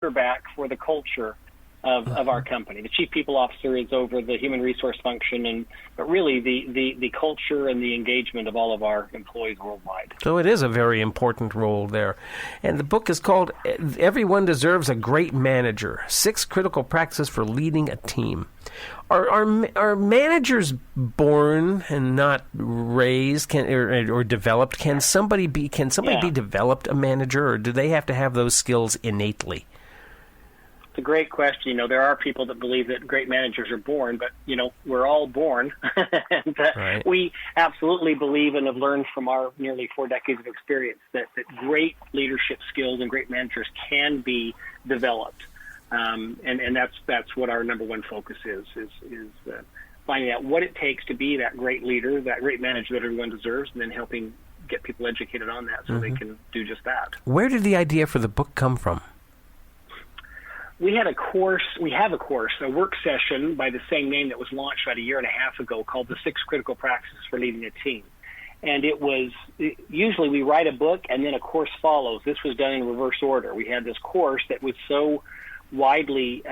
quarterback for the culture of our company. The chief people officer is over the human resource function, but really the culture and the engagement of all of our employees worldwide. So it is a very important role there. And the book is called Everyone Deserves a Great Manager, 6 Critical Practices for Leading a Team. Are managers born and not raised or developed? Can somebody be developed a manager, or do they have to have those skills innately? It's a great question. There are people that believe that great managers are born, but, we're all born. And right. We absolutely believe and have learned from our nearly 4 decades of experience that great leadership skills and great managers can be developed. And that's what our number one focus is finding out what it takes to be that great leader, that great manager that everyone deserves, and then helping get people educated on that so they can do just that. Where did the idea for the book come from? We have a course, a work session by the same name that was launched about 1.5 years ago called The 6 Critical Practices for Leading a Team. And usually we write a book and then a course follows. This was done in reverse order. We had this course that was so widely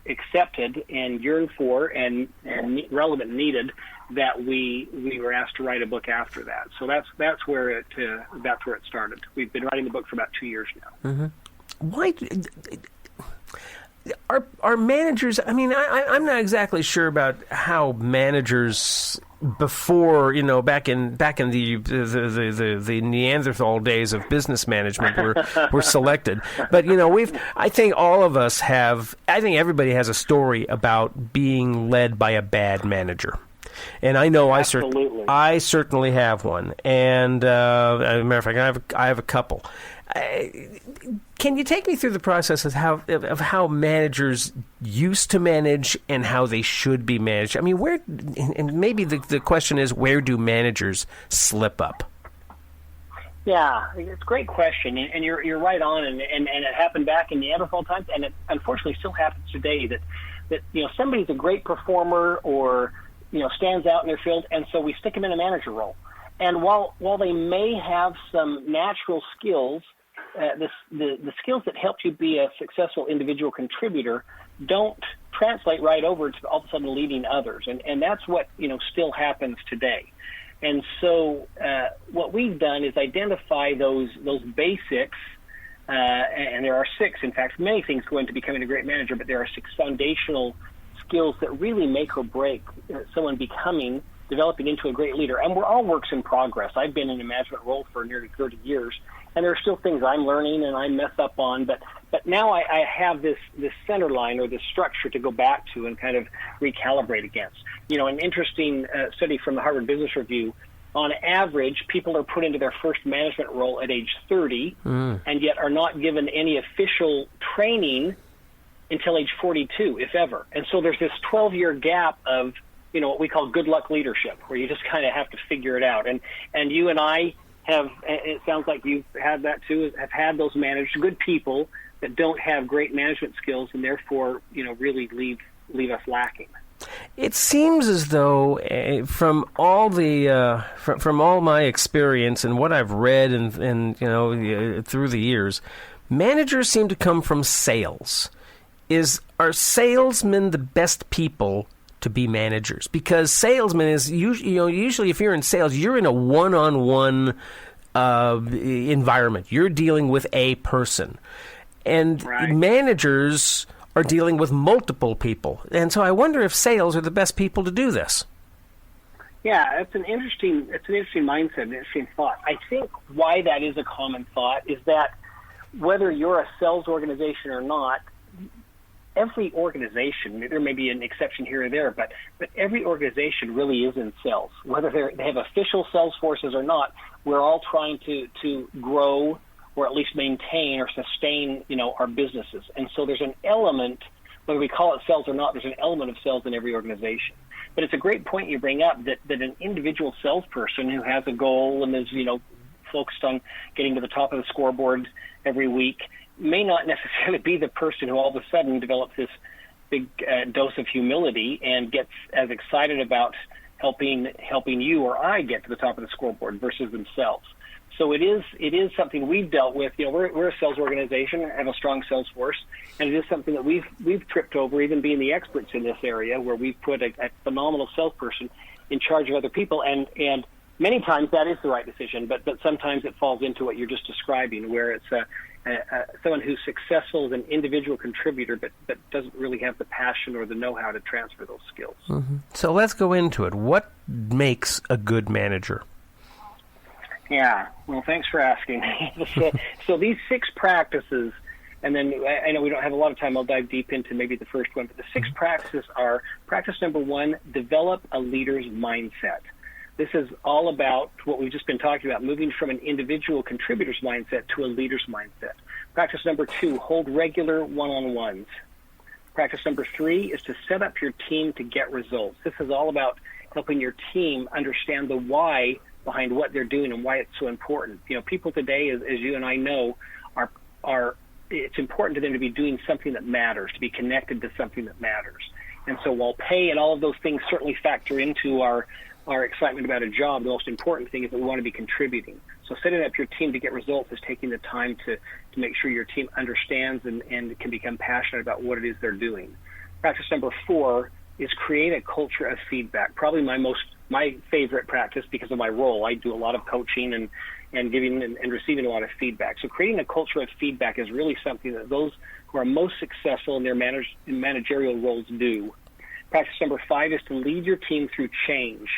accepted and yearned for and relevant and needed that we were asked to write a book after that. So that's where it started. We've been writing the book for about 2 years now. Mm-hmm. Why are managers? I mean, I'm not exactly sure about how managers before, back in the Neanderthal days of business management were selected. But I think everybody has a story about being led by a bad manager. And I know I certainly have one. And as a matter of fact, I have a couple. Can you take me through the process of how managers used to manage and how they should be managed? I mean, and maybe the question is, where do managers slip up? Yeah, it's a great question, and you're right on, and it happened back in Neanderthal times, and it unfortunately still happens today that somebody's a great performer or stands out in their field, and so we stick them in a manager role. And while they may have some natural skills, the skills that helped you be a successful individual contributor don't translate right over to all of a sudden leading others. And that's what, still happens today. And so what we've done is identify those basics, and there are 6, in fact. Many things go into becoming a great manager, but there are 6 foundational skills that really make or break someone developing into a great leader. And we're all works in progress. I've been in a management role for nearly 30 years, and there are still things I'm learning and I mess up on, but now I have this center line or this structure to go back to and kind of recalibrate against. An interesting study from the Harvard Business Review, on average, people are put into their first management role at age 30 and yet are not given any official training until age 42, if ever. And so there's this 12-year gap of what we call good luck leadership, where you just kind of have to figure it out. And you and I have, it sounds like you've had that too, have had those good people that don't have great management skills and therefore, really leave us lacking. It seems as though from all from all my experience and what I've read and through the years, managers seem to come from sales. Are salesmen the best people to be managers? Because salesmen is usually if you're in sales, you're in a one-on-one environment. You're dealing with a person, and right. Managers are dealing with multiple people. And so I wonder if sales are the best people to do this. Yeah, it's an interesting mindset, an interesting thought. I think why that is a common thought is that whether you're a sales organization or not, every organization, there may be an exception here or there, but every organization really is in sales. Whether they have official sales forces or not, we're all trying to grow or at least maintain or sustain, our businesses. And so there's an element, whether we call it sales or not, there's an element of sales in every organization. But it's a great point you bring up that an individual salesperson who has a goal and is, focused on getting to the top of the scoreboard every week may not necessarily be the person who all of a sudden develops this big dose of humility and gets as excited about helping you or I get to the top of the scoreboard versus themselves. So it is something we've dealt with. We're a sales organization, have a strong sales force, and it is something that we've tripped over, even being the experts in this area, where we've put a phenomenal salesperson in charge of other people, and many times that is the right decision, but sometimes it falls into what you're just describing, where it's someone who's successful as an individual contributor, but doesn't really have the passion or the know-how to transfer those skills. Mm-hmm. So let's go into it. What makes a good manager? Yeah, well, thanks for asking. So these 6 practices, and then I know we don't have a lot of time. I'll dive deep into maybe the first one, but the 6 practices are: practice number 1, develop a leader's mindset. This is all about what we've just been talking about, moving from an individual contributor's mindset to a leader's mindset. Practice number 2, hold regular one-on-ones. Practice number 3 is to set up your team to get results. This is all about helping your team understand the why behind what they're doing and why it's so important. People today, as you and I know, are it's important to them to be doing something that matters, to be connected to something that matters. And so while pay and all of those things certainly factor into our excitement about a job, the most important thing is that we want to be contributing. So setting up your team to get results is taking the time to make sure your team understands and can become passionate about what it is they're doing. Practice number 4 is create a culture of feedback. Probably my favorite practice because of my role. I do a lot of coaching and giving and receiving a lot of feedback. So creating a culture of feedback is really something that those who are most successful in their managerial roles do. Practice number 5 is to lead your team through change.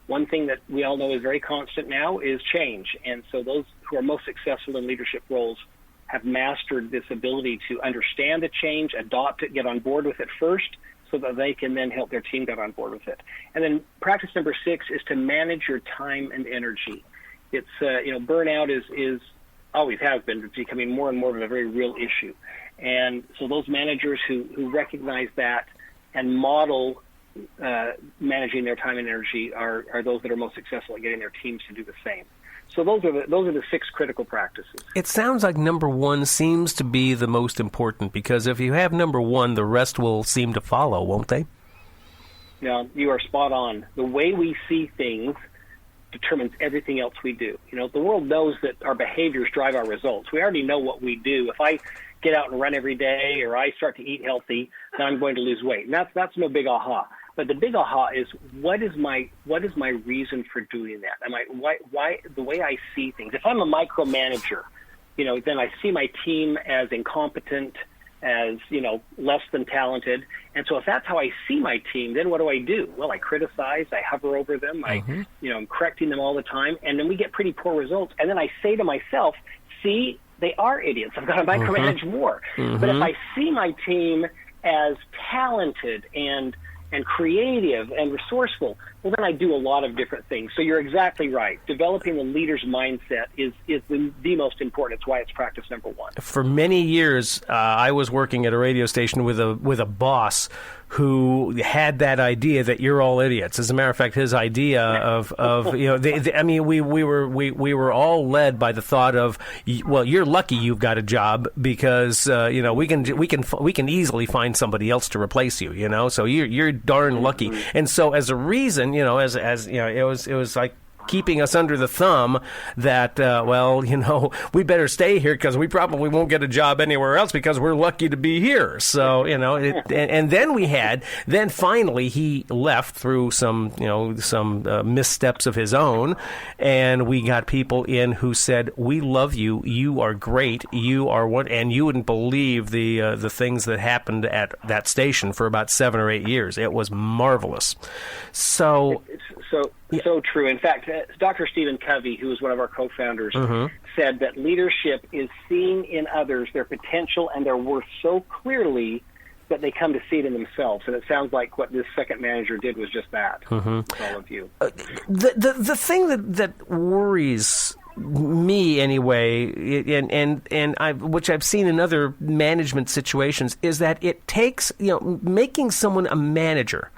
One thing that we all know is very constant now is change. And so those who are most successful in leadership roles have mastered this ability to understand the change, adopt it, get on board with it first, so that they can then help their team get on board with it. And then practice number 6 is to manage your time and energy. It's, burnout is always has been becoming more and more of a very real issue. And so those managers who recognize that and model managing their time and energy are those that are most successful at getting their teams to do the same. So those are the 6 critical practices. It sounds like number 1 seems to be the most important, because if you have number 1, the rest will seem to follow, won't they? No, you are spot on. The way we see things determines everything else we do. The world knows that our behaviors drive our results. We already know what we do. If I get out and run every day, or I start to eat healthy, then I'm going to lose weight. And that's no big aha. But the big aha is what is my reason for doing that? Why the way I see things? If I'm a micromanager, then I see my team as incompetent, as less than talented. And so if that's how I see my team, then what do? Well, I criticize, I hover over them, I'm correcting them all the time, and then we get pretty poor results. And then I say to myself, see, they are idiots. I've got to micromanage more. But if I see my team as talented and creative and resourceful, well, then I do a lot of different things. So you're exactly right. Developing the leader's mindset is the most important. It's why it's practice number 1. For many years, I was working at a radio station with a boss who had that idea that you're all idiots. As a matter of fact, his idea of we were all led by the thought of, well, you're lucky you've got a job, because we can easily find somebody else to replace you. So you're darn lucky. And so as a reason, it was like keeping us under the thumb that, we better stay here because we probably won't get a job anywhere else because we're lucky to be here. So, and then finally he left through some missteps of his own, and we got people in who said, we love you, you are great, you are what, and you wouldn't believe the things that happened at that station for about 7 or 8 years. It was marvelous. So true. In fact, Dr. Stephen Covey, who was one of our co-founders, said that leadership is seeing in others their potential and their worth so clearly that they come to see it in themselves. And it sounds like what this second manager did was just that with all of you. The thing that worries me anyway, which I've seen in other management situations, is that it takes, making someone a manager.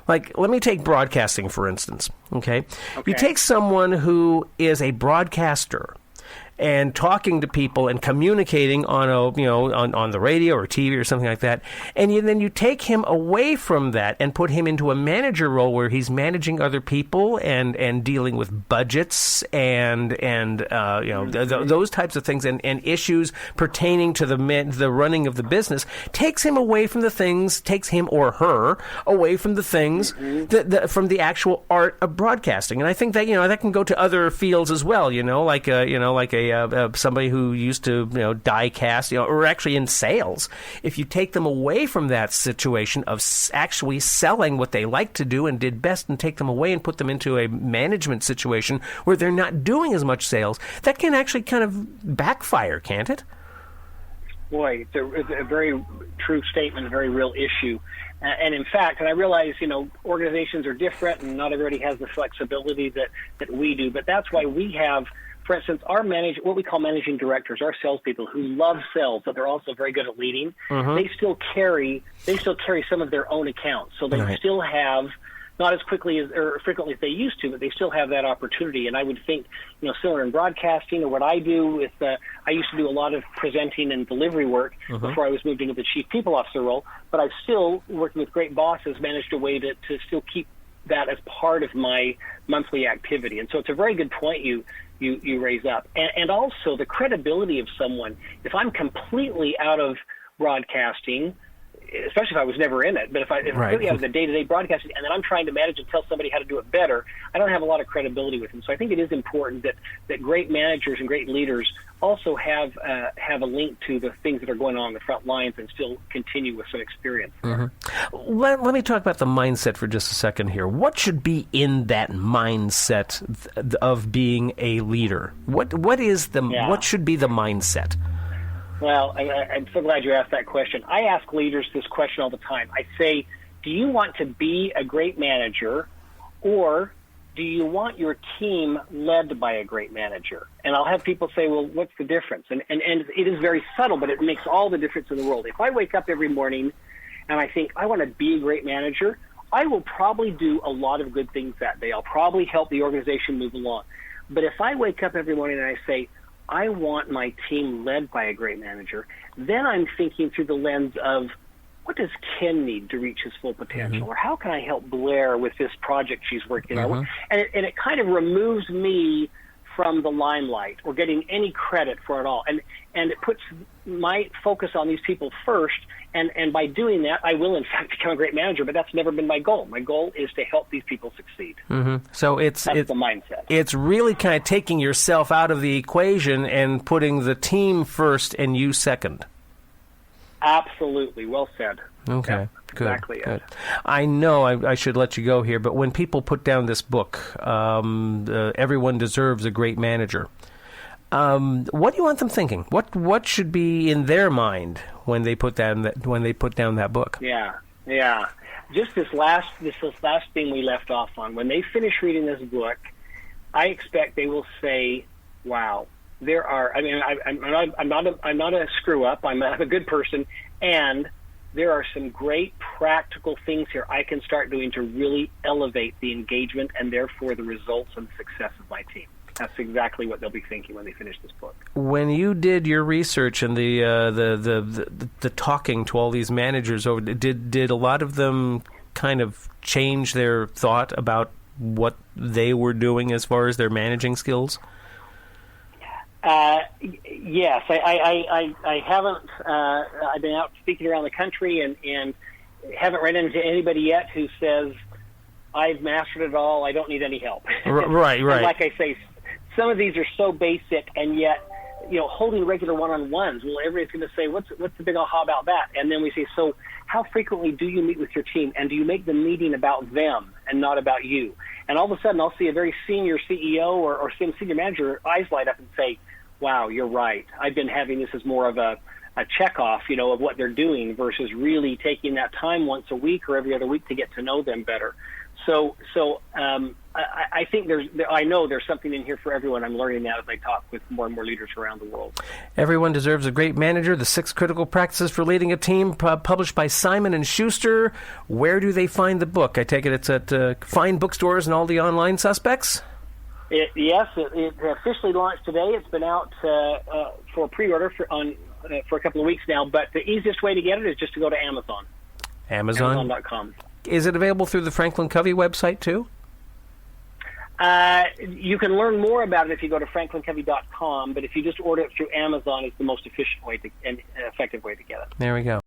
Like, let me take broadcasting, for instance, okay? You take someone who is a broadcaster, and talking to people and communicating on the radio or TV or something like that, and then you take him away from that and put him into a manager role where he's managing other people and dealing with budgets and those types of things and issues pertaining to the running of the business, takes him away from the things, takes him or her away from the things from the actual art of broadcasting. And I think that that can go to other fields as well. Like somebody who used to die cast, or actually in sales. If you take them away from that situation of actually selling what they like to do and did best, and take them away and put them into a management situation where they're not doing as much sales, that can actually kind of backfire, can't it? Boy, it's a very true statement, a very real issue. And in fact, and I realize, organizations are different and not everybody has the flexibility that we do, but that's why we have, for instance, what we call managing directors, our salespeople who love sales, but they're also very good at leading. They still carry some of their own accounts. So they still have, not as quickly or frequently as they used to, but they still have that opportunity. And I would think, similar in broadcasting, or what I do with, I used to do a lot of presenting and delivery work before I was moved into the chief people officer role, but I've still, working with great bosses, managed a way to still keep that as part of my monthly activity. And so it's a very good point you raise up. And also the credibility of someone. If I'm completely out of broadcasting, especially if I was never in it, but if I'm completely out of the day-to-day broadcasting, and then I'm trying to manage and tell somebody how to do it better, I don't have a lot of credibility with them. So I think it is important that great managers and great leaders also have a link to the things that are going on the front lines and still continue with some experience. Let me talk about the mindset for just a second here. What should be in that mindset of being a leader? What should be the mindset? Well, I'm so glad you asked that question. I ask leaders this question all the time. I say, do you want to be a great manager, or do you want your team led by a great manager? And I'll have people say, well, what's the difference? And it is very subtle, but it makes all the difference in the world. If I wake up every morning and I think I want to be a great manager, I will probably do a lot of good things that day. I'll probably help the organization move along. But if I wake up every morning and I say, I want my team led by a great manager, then I'm thinking through the lens of, what does Ken need to reach his full potential? Or how can I help Blair with this project she's working on? And it kind of removes me from the limelight or getting any credit for it all. And it puts my focus on these people first. And by doing that, I will, in fact, become a great manager, but that's never been my goal. My goal is to help these people succeed. So that's the mindset. It's really kind of taking yourself out of the equation and putting the team first and you second. Absolutely. Well said. Okay. Yeah, Good. Exactly it. Good. I know I should let you go here, but when people put down this book, Everyone Deserves a Great Manager, what do you want them thinking? What should be in their mind when they put down that book? Yeah. Just this last thing we left off on. When they finish reading this book, I expect they will say, "Wow, there are." I mean, I'm not a screw up. I'm a good person, and there are some great practical things here I can start doing to really elevate the engagement and therefore the results and the success of my team. That's exactly what they'll be thinking when they finish this book. When you did your research and the talking to all these managers, did a lot of them kind of change their thought about what they were doing as far as their managing skills? Yes, I haven't. I've been out speaking around the country and haven't run into anybody yet who says, "I've mastered it all. I don't need any help." Right. And like I say, some of these are so basic, and yet, holding regular one-on-ones. Well, everybody's going to say, "What's the big aha about that?" And then we say, "So, how frequently do you meet with your team, and do you make the meeting about them and not about you?" And all of a sudden, I'll see a very senior CEO or some senior manager eyes light up and say, "Wow, you're right. I've been having this as more of a check-off, of what they're doing versus really taking that time once a week or every other week to get to know them better." So I think I know there's something in here for everyone. I'm learning that as I talk with more and more leaders around the world. Everyone Deserves a Great Manager, The 6 Critical Practices for Leading a Team, published by Simon & Schuster. Where do they find the book? I take it it's at fine bookstores and all the online suspects? It officially launched today. It's been out for pre-order for a couple of weeks now, but the easiest way to get it is just to go to Amazon. Amazon.com. Is it available through the Franklin Covey website, too? You can learn more about it if you go to franklincovey.com, but if you just order it through Amazon, it's the most efficient way and effective way to get it. There we go.